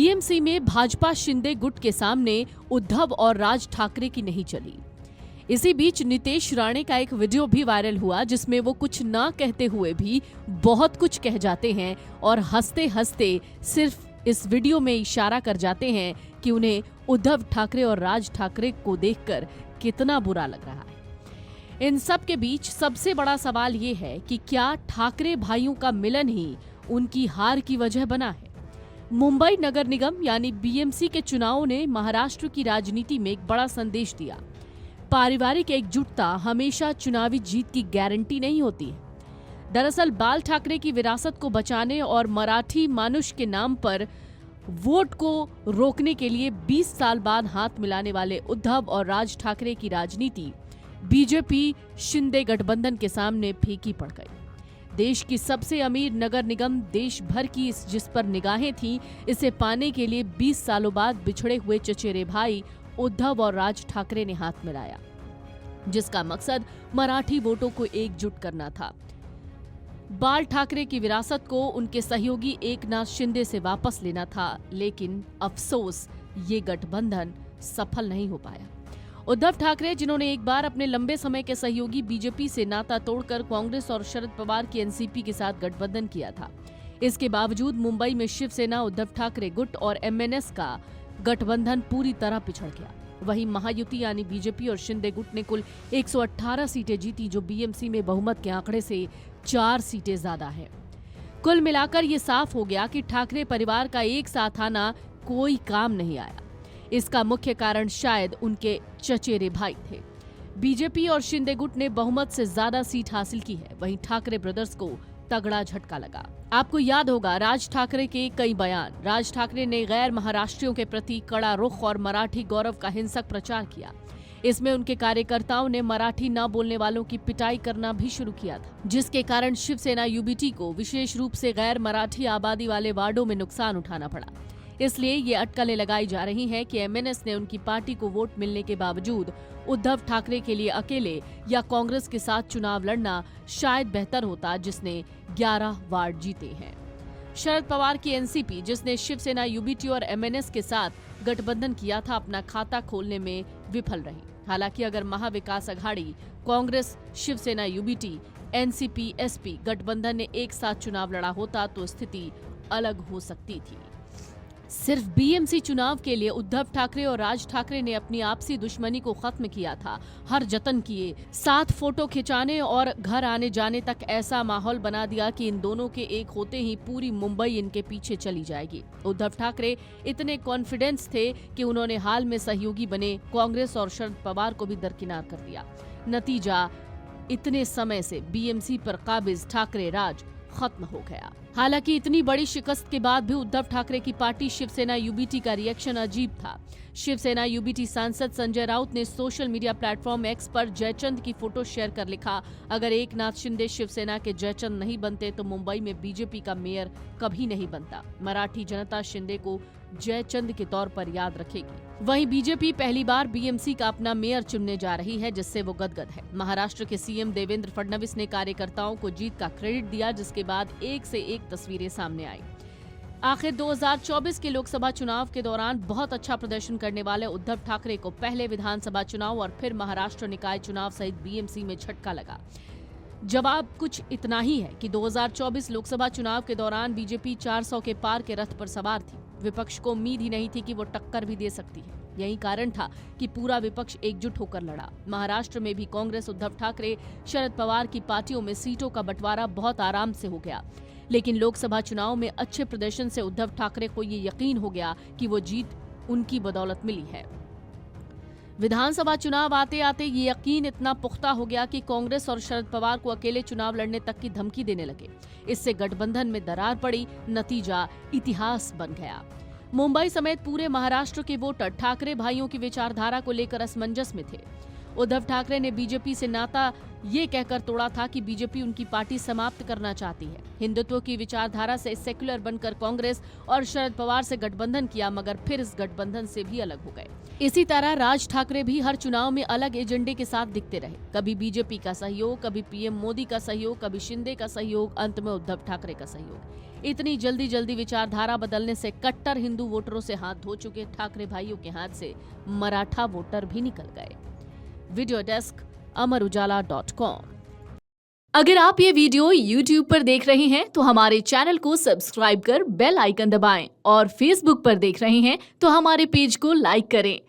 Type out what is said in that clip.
BMC में भाजपा शिंदे गुट के सामने उद्धव और राज ठाकरे की नहीं चली। इसी बीच नीतीश राणे का एक वीडियो भी वायरल हुआ जिसमें वो कुछ ना कहते हुए भी बहुत कुछ कह जाते हैं और हंसते हंसते सिर्फ इस वीडियो में इशारा कर जाते हैं कि उन्हें उद्धव ठाकरे और राज ठाकरे को देखकर कितना बुरा लग रहा है। इन सब के बीच सबसे बड़ा सवाल ये है कि क्या ठाकरे भाइयों का मिलन ही उनकी हार की वजह बना है? मुंबई नगर निगम यानी बीएमसी के चुनावों ने महाराष्ट्र की राजनीति में एक बड़ा संदेश दिया। पारिवारिक एकजुटता हमेशा चुनावी जीत की गारंटी नहीं होती है। दरअसल बाल ठाकरे की विरासत को बचाने और मराठी मानुष के नाम पर वोट को रोकने के लिए 20 साल बाद हाथ मिलाने वाले उद्धव और राज ठाकरे की राजनीति बीजेपी शिंदे गठबंधन के सामने फीकी पड़ गई। देश की सबसे अमीर नगर निगम देश भर की जिस पर निगाहें थीं, इसे पाने के लिए 20 सालों बाद बिछड़े हुए चचेरे भाई उद्धव और राज ठाकरे ने हाथ मिलाया, जिसका मकसद मराठी वोटों को एकजुट करना था। बाल ठाकरे की विरासत को उनके सहयोगी एकनाथ शिंदे से वापस लेना था, लेकिन अफसोस ये गठबंधन सफल नहीं हो पाया। उद्धव ठाकरे, जिन्होंने एक बार अपने लंबे समय के सहयोगी बीजेपी से नाता तोड़कर कांग्रेस और शरद पवार की एनसीपी के साथ गठबंधन किया था, इसके बावजूद मुंबई में शिवसेना उद्धव ठाकरे गुट और एमएनएस का गठबंधन पूरी तरह पिछड़ गया। वहीं महायुति यानी बीजेपी और शिंदे गुट ने कुल 118 सीटें जीती, जो बीएमसी में बहुमत के आंकड़े से 4 सीटें ज्यादा है। कुल मिलाकर ये साफ हो गया कि ठाकरे परिवार का एक साथ आना कोई काम नहीं आया। इसका मुख्य कारण शायद उनके चचेरे भाई थे। बीजेपी और शिंदे गुट ने बहुमत से ज्यादा सीट हासिल की है, वहीं ठाकरे ब्रदर्स को तगड़ा झटका लगा। आपको याद होगा राज ठाकरे के कई बयान। राज ठाकरे ने गैर महाराष्ट्रियों के प्रति कड़ा रुख और मराठी गौरव का हिंसक प्रचार किया। इसमें उनके कार्यकर्ताओं ने मराठी न बोलने वालों की पिटाई करना भी शुरू किया था, जिसके कारण शिवसेना यूबीटी को विशेष रूप से गैर मराठी आबादी वाले वार्डों में नुकसान उठाना पड़ा। इसलिए ये अटकलें लगाई जा रही हैं कि एमएनएस ने उनकी पार्टी को वोट मिलने के बावजूद उद्धव ठाकरे के लिए अकेले या कांग्रेस के साथ चुनाव लड़ना शायद बेहतर होता, जिसने 11 वार्ड जीते हैं। शरद पवार की एनसीपी, जिसने शिवसेना यूबीटी और एमएनएस के साथ गठबंधन किया था, अपना खाता खोलने में विफल रही। हालांकि अगर Maha Vikas Aghadi, Congress, Shiv Sena UBT, NCP, SP गठबंधन ने एक साथ चुनाव लड़ा होता तो स्थिति अलग हो सकती थी। सिर्फ बीएमसी चुनाव के लिए उद्धव ठाकरे और राज ठाकरे ने अपनी आपसी दुश्मनी को खत्म किया था। हर जतन किए, साथ फोटो खिंचाने और घर आने जाने तक ऐसा माहौल बना दिया कि इन दोनों के एक होते ही पूरी मुंबई इनके पीछे चली जाएगी। उद्धव ठाकरे इतने कॉन्फिडेंस थे कि उन्होंने हाल में सहयोगी बने कांग्रेस और शरद पवार को भी दरकिनार कर दिया। नतीजा, इतने समय से बीएमसी पर काबिज ठाकरे राज खत्म हो गया। हालांकि इतनी बड़ी शिकस्त के बाद भी उद्धव ठाकरे की पार्टी शिवसेना यूबीटी का रिएक्शन अजीब था। शिवसेना यूबीटी सांसद संजय राउत ने सोशल मीडिया प्लेटफॉर्म एक्स पर जयचंद की फोटो शेयर कर लिखा, अगर एकनाथ शिंदे शिवसेना के जयचंद नहीं बनते तो मुंबई में बीजेपी का मेयर कभी नहीं बनता। मराठी जनता शिंदे को जयचंद के तौर पर याद रखेगी। वहीं बीजेपी पहली बार बीएमसी का अपना मेयर चुनने जा रही है, जिससे वो गदगद है। महाराष्ट्र के सीएम देवेंद्र फडणवीस ने कार्यकर्ताओं को जीत का क्रेडिट दिया, जिसके बाद एक से एक तस्वीरें सामने आई। आखिर 2024 के लोकसभा चुनाव के दौरान बहुत अच्छा प्रदर्शन करने वाले उद्धव ठाकरे को पहले विधानसभा चुनाव और फिर महाराष्ट्र निकाय चुनाव सहित बीएमसी में झटका लगा। जवाब कुछ इतना ही है कि 2024 लोकसभा चुनाव के दौरान बीजेपी 400 के पार के रथ पर सवार थी। विपक्ष को उम्मीद ही नहीं थी कि वो टक्कर भी दे सकती है। यही कारण था कि पूरा विपक्ष एकजुट होकर लड़ा। महाराष्ट्र में भी कांग्रेस, उद्धव ठाकरे, शरद पवार की पार्टियों में सीटों का बंटवारा बहुत आराम से हो गया। लेकिन लोकसभा चुनाव में अच्छे प्रदर्शन से उद्धव ठाकरे को ये यकीन हो गया कि वो जीत उनकी बदौलत मिली है। विधानसभा चुनाव आते आते ये यकीन इतना पुख्ता हो गया कि कांग्रेस और शरद पवार को अकेले चुनाव लड़ने तक की धमकी देने लगे। इससे गठबंधन में दरार पड़ी। नतीजा इतिहास बन गया। मुंबई समेत पूरे महाराष्ट्र के वोटर ठाकरे भाइयों की विचारधारा को लेकर असमंजस में थे। उद्धव ठाकरे ने बीजेपी से नाता ये कहकर तोड़ा था कि बीजेपी उनकी पार्टी समाप्त करना चाहती है। हिंदुत्व की विचारधारा से सेक्युलर बनकर कांग्रेस और शरद पवार से गठबंधन किया, मगर फिर इस गठबंधन से भी अलग हो गए। इसी तरह राज ठाकरे भी हर चुनाव में अलग एजेंडे के साथ दिखते रहे। कभी बीजेपी का सहयोग, कभी पीएम मोदी का सहयोग, कभी शिंदे का सहयोग, अंत में उद्धव ठाकरे का सहयोग। इतनी जल्दी जल्दी विचारधारा बदलने से कट्टर हिंदू वोटरों से हाथ धो चुके ठाकरे भाइयों के हाथ से मराठा वोटर भी निकल गए। वीडियो डेस्क अमरउजाला.com। अगर आप ये वीडियो YouTube पर देख रहे हैं तो हमारे चैनल को सब्सक्राइब कर बेल आइकन दबाएं और Facebook पर देख रहे हैं तो हमारे पेज को लाइक करें।